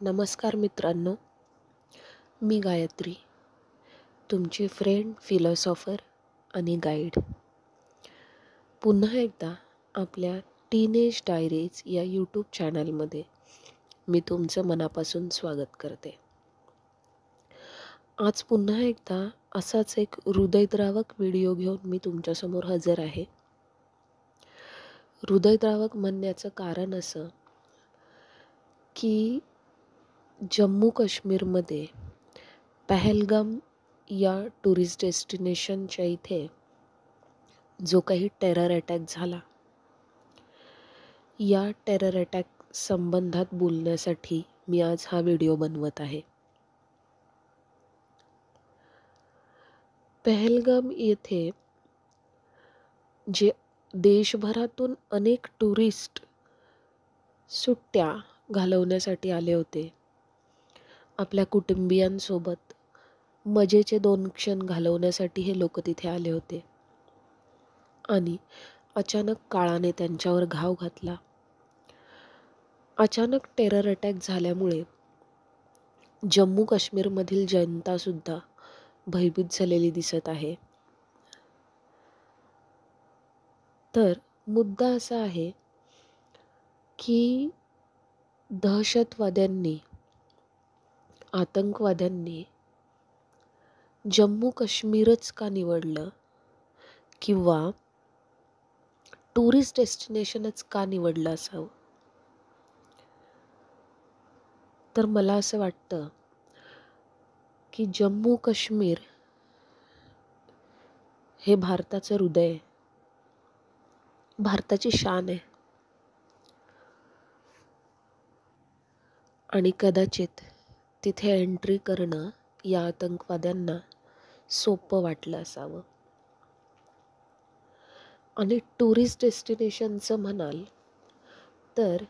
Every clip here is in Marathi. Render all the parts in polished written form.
नमस्कार मित्रांनो, मी गायत्री, तुमची फ्रेंड, फिलॉसॉफर आणि गाईड. पुन्हा एकदा आपल्या टीनेज डायरीज या यूट्यूब चॅनलमध्ये मी तुमचं मनापासून स्वागत करते. आज पुन्हा एकदा असाच एक हृदयद्रावक व्हिडिओ घेऊन मी तुमच्यासमोर हजर आहे. हृदयद्रावक म्हणण्याचं कारण असं की जम्मू काश्मीरमध्ये पहलगाम या टुरिस्ट डेस्टिनेशनच्या इथे जो काही टेरर अटॅक झाला, या टेरर अटॅक संबंधात बोलण्यासाठी मी आज हा व्हिडिओ बनवत आहे. पहलगाम येथे जे देशभरातून अनेक टुरिस्ट सुट्ट्या घालवण्यासाठी आले होते, आपल्या कुटुंबियांसोबत मजेचे 2 क्षण घालवण्यासाठी हे लोक तिथे आले होते आणि अचानक काळाने त्यांच्यावर घाव घातला. अचानक टेरर अटॅक झाल्यामुळे जम्मू काश्मीरमधील जनतासुद्धा भयभीत झालेली दिसत आहे. तर मुद्दा असा आहे की दहशतवाद्यांनी, आतंकवाद्यांनी जम्मू काश्मीरच का निवडलं किंवा टुरिस्ट डेस्टिनेशनच का निवडलं असावं? तर मला असं वाटतं की जम्मू काश्मीर हे भारताचं हृदय आहे, भारताची शान आहे आणि कदाचित तिथे एंट्री करणं या आतंकवाद्यांना सोपं वाटलं असावं. आणि टुरिस्ट डेस्टिनेशनचं म्हणाल तर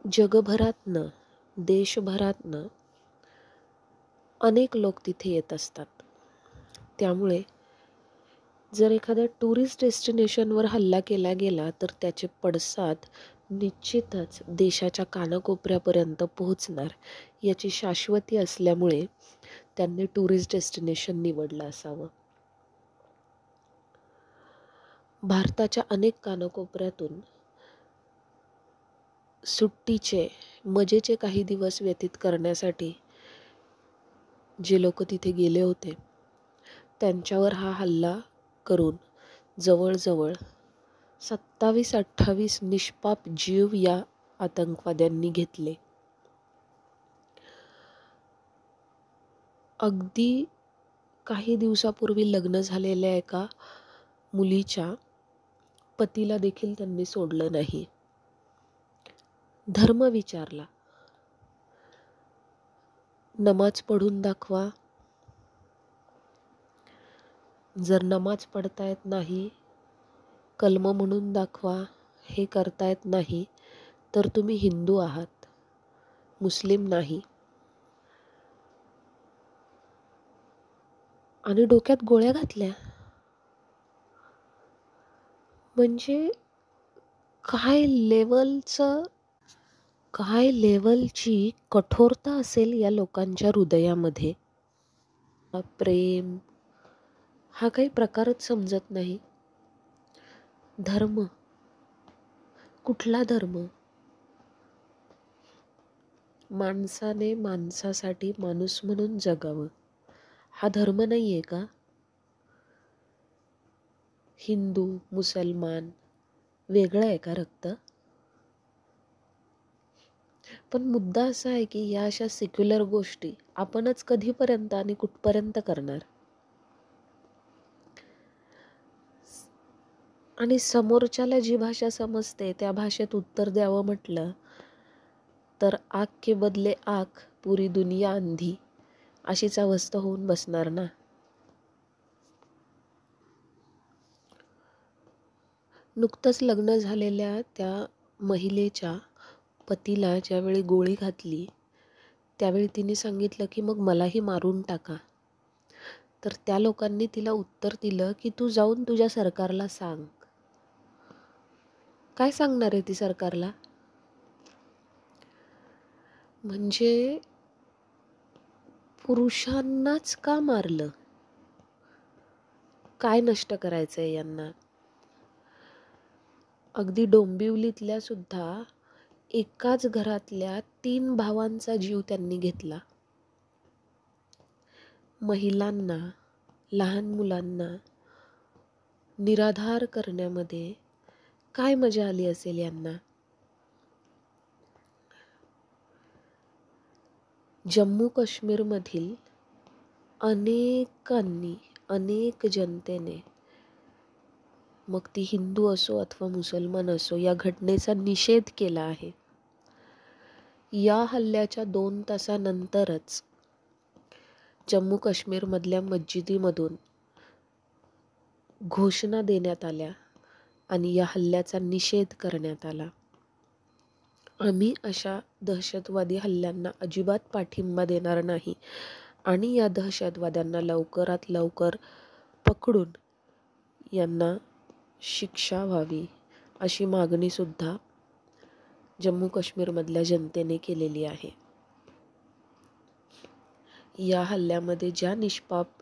जगभरातनं, देशभरातनं अनेक लोक तिथे येत असतात. त्यामुळे जर एखाद्या टुरिस्ट डेस्टिनेशनवर हल्ला केला गेला तर त्याचे पडसाद निश्चितच देशाच्या कानाकोपऱ्यापर्यंत पोहोचणार याची शाश्वती असल्यामुळे त्यांनी टुरिस्ट डेस्टिनेशन निवडलं असावं. भारताच्या अनेक कानाकोपऱ्यातून सुट्टीचे, मजेचे काही दिवस व्यतीत करण्यासाठी जे लोक तिथे गेले होते त्यांच्यावर हा हल्ला करून जवळजवळ 27-28 निष्पाप जीव या आतंकवाद्यांनी घेतले. अगदी काही दिवसापूर्वी लग्न झालेल्या एका मुलीच्या पतीला देखील त्यांनी सोडलं नाही. धर्म विचारला, नमाज पढून दाखवा. जर नमाज पढता येत नाही, कलम म्हणून दाखवा, हे करता येत नाही तर तुम्ही हिंदू आहात, मुस्लिम नाही. आणि डोक्यात गोळ्या घातल्या. म्हणजे काय लेवलची कठोरता असेल या लोकांच्या हृदयामध्ये. प्रेम हा काही प्रकारच समजत नाही. धर्म, कुठला धर्म? माणसाने माणसासाठी माणूस म्हणून जगावं, हा धर्म नाही आहे का? हिंदू, मुसलमान वेगळं आहे का रक्त? पण मुद्दा असा आहे की या अशा सेक्युलर गोष्टी आपणच कधीपर्यंत आणि कुठपर्यंत करणार? आणि समोरच्याला जी भाषा समजते त्या भाषेत उत्तर द्यावं म्हटलं तर आग के बदले आग, पुरी दुनिया अंधी अशीच अवस्था होऊन बसणार ना. नुकतंच लग्न झालेल्या त्या महिलेच्या पतीला ज्यावेळी गोळी घातली त्यावेळी तिने सांगितलं की मग मलाही मारून टाका. तर त्या लोकांनी तिला उत्तर दिलं की तू जाऊन तुझ्या सरकारला सांग. काय सांगणार आहे ती सरकारला? म्हणजे पुरुषांनाच का मारलं? काय नष्ट करायचंय यांना? अगदी डोंबिवलीतल्या सुद्धा एकाच घरातल्या 3 भावांचा जीव त्यांनी घेतला. महिलांना, लहान मुलांना निराधार करण्यामध्ये काय मजा आली असेल यांना? जम्मू काश्मीरमधील अनेकांनी, अनेक जनतेने, मग ती हिंदू असो अथवा मुसलमान असो, या घटनेचा निषेध केला आहे. या हल्ल्याच्या 2 तासानंतरच जम्मू काश्मीरमधल्या मस्जिदीमधून घोषणा देण्यात आल्या आणि या हल्ल्याचा निषेध करण्यात आला. आम्ही अशा दहशतवादी हल्ल्यांना अजिबात पाठिंबा देणार नाही आणि या दहशतवाद्यांना लवकरात लवकर पकडून यांना शिक्षा व्हावी अशी मागणीसुद्धा जम्मू काश्मीरमधल्या जनतेने केलेली आहे. या हल्ल्यामध्ये ज्या निष्पाप